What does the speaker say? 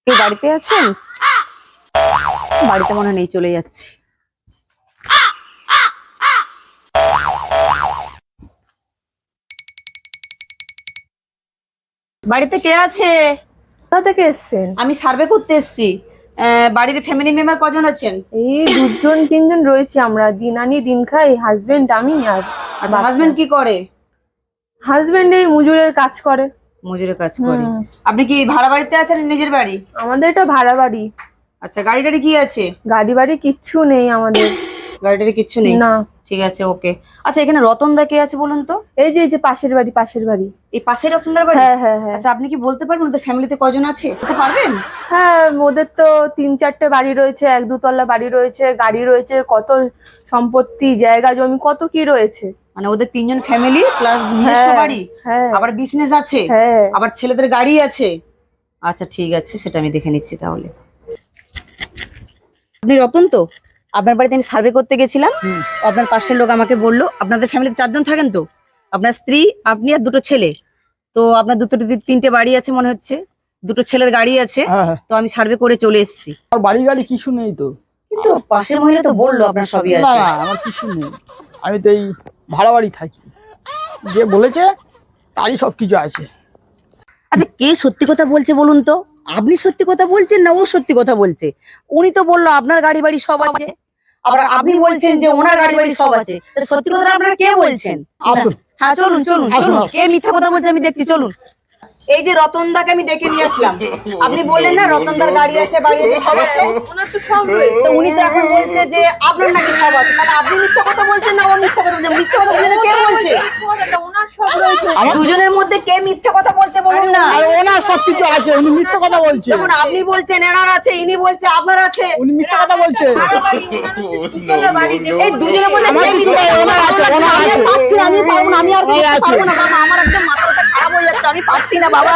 কেউ বাড়িতে আছেন? বাড়িতে মনে নেই, চলে যাচ্ছি। বাড়িতে কে আছে? কোথা থেকে এসছেন? আমি সার্ভে করতে এসেছি। বাড়ির ফ্যামিলি মেম্বার কজন আছেন? এই দুজন তিনজন রয়েছে আমরা, দিন আনি দিন খাই, হাজবেন্ড আমি আর আচ্ছা, হাজবেন্ড কি করে? হাজবেন্ড এই মজুরের কাজ করে। মজুরের কাজ করে। আপনি কি ভাড়া বাড়িতে আছেন, নিজের বাড়ি? আমাদের এটা ভাড়া বাড়ি। আচ্ছা, গাড়ি টাড়ি কি আছে? গাড়ি বাড়ি কিচ্ছু নেই আমাদের। গাড়ি টাড়ি কিচ্ছু নেই? না। ঠিক আছে, ওকে। আচ্ছা, এখানে রতনদা কে আছে বলুন তো? এই যে পাশের বাড়ি, পাশের বাড়ি। এই পাশের রতনদার বাড়ি? হ্যাঁ হ্যাঁ হ্যাঁ। আচ্ছা, আপনি কি বলতে পারবেন ওদের ফ্যামিলিতে কজন আছে? বলতে পারবেন? হ্যাঁ, ওদের তো 3-4টে বাড়ি রয়েছে, 1-2 তলা বাড়ি রয়েছে, গাড়ি রয়েছে, কত সম্পত্তি, জায়গা জমি, কত কি রয়েছে। মানে ওদের 3জন ফ্যামিলি প্লাস নিজস্ব বাড়ি, হ্যাঁ আবার বিজনেস আছে, হ্যাঁ। আবার ছেলেদের গাড়ি আছে। আচ্ছা, ঠিক আছে, সেটা আমি দেখে নিচ্ছি তাহলে। আপনি রতন তো? আপনার বাড়িতে আমি সার্ভে করতে গেছিলাম। আপনার পাশের লোক আমাকে বললো আপনাদের ফ্যামিলিতে 4জন থাকেন তো? আপনার স্ত্রী, আপনি আর 2টো ছেলে। তো আপনার 3টে বাড়ি আছে মনে হচ্ছে, 2টো ছেলের গাড়ি আছে। তো আমি সার্ভে করে চলে এসেছি। আর বাড়ি গাড়ি কিছু নেই তো। কিন্তু পাশের মহিলা তো বললো আপনার সবই না আছে। না, আমার কিছু নেই। আমি তো এই ভাড়া বাড়ি থাকি, যে বলেছে তারই সবকিছু আছে। আচ্ছা, কে সত্যি কথা বলছে বলুন তো? আপনি সত্যি কথা বলছেন না ও সত্যি কথা বলছে? উনি তো বললো আপনার গাড়ি বাড়ি সব আছে, আবার আপনি বলছেন যে ওনার গাড়ি বাড়ি সব আছে। তা সত্যি কথা আপনারা কে বলছেন? আসুন। হ্যাঁ, চলুন চলুন আসুন, চলুন। আসুন। কে মিথ্যা কথা বলছে আমি দেখছি, চলুন। এই যে রতনদাকে আমি ডেকে নিয়ে আসলাম, আপনি বললেন না রতনদার গাড়ি আছে, বাড়ি আছে, সব আছে। ওনার তো সব রয়েছে। তো উনি তো এখন বলছে যে আপনার নাকি সব আছে। তাহলে আপনি মিথ্যা কথা বলছেন না ও মিথ্যা কথা বলছে? মিথ্যা কথা বলছে কে বলছে? ওনার সব রয়েছে। দুজনের মধ্যে কে মিথ্যা কথা বলছে বলুন না। আর ওনার সবকিছু আছে, উনি মিথ্যে কথা বলছে। যেমন আপনি বলছেন এনার আছে, ইনি বলছে আপনার আছে। উনি মিথ্যে কথা বলছে। এই দুজনের মধ্যে আমার কে কিছু মিথ্যা নেই, কথা ওনার আছে, বলছে? ওনার আমি আর আছে। পাচ্ছি না, আমি পারবো না, আমি আর ওনার আছে। পারবো না বাবা, আমার একদম মাথাটা খারাপ হয়ে যাচ্ছে, আমি পাচ্ছি না বাবা।